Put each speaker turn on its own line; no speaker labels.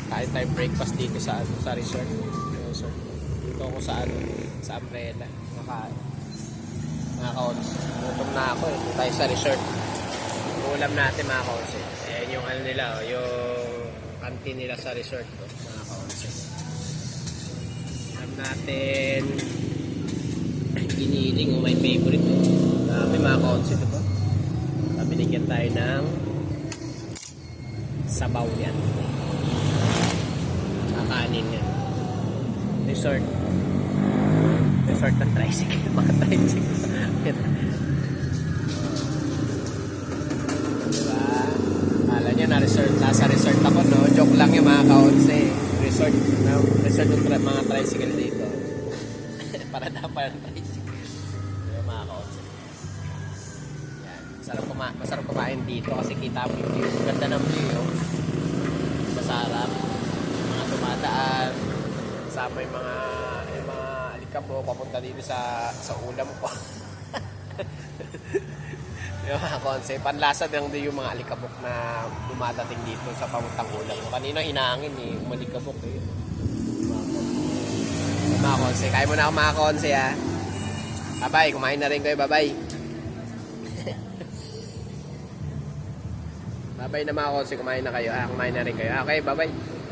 Kain tayo breakfast dito sa sa resort. Dito ako sa sa umbrella. Nakain. Mga kaons. Gutom na ako eh. Dito tayo sa resort. Ulam natin mga kaons. Ayan yung nila, yung canteen nila sa resort to, mga kaons. Ulam natin. Giniling, my favorite. May mga kaons ito po. Binigyan tayo ng sabaw yan. Kakanin yan. Resort ng tricycle. Mga tricycle. Diba? Kala nyo nasa resort ako, no? Joke lang yung mga kaonse. Resort ng mga tricycle dito. Para dapat ng tricycle. Diba, mga kaonse. Masarap kumain dito kasi kita mo yung view. Ganda ng view. Masarap. Mga tumadaan. Kasama yung mga alikabok papunta dito sa ulam ko. Yung mga konse. Panlasa lang din yung mga alikabok na dumadating dito sa pamuntang ulam ko. Kanina inaangin eh. Umalikabok eh. Mga konse. Kaya mo na ako mga konse ha. Bye-bye. Kumain na rin kayo. Bye-bye. Bye-bye na mga konse, kumain na kayo. Kumain na rin kayo. Okay, bye-bye.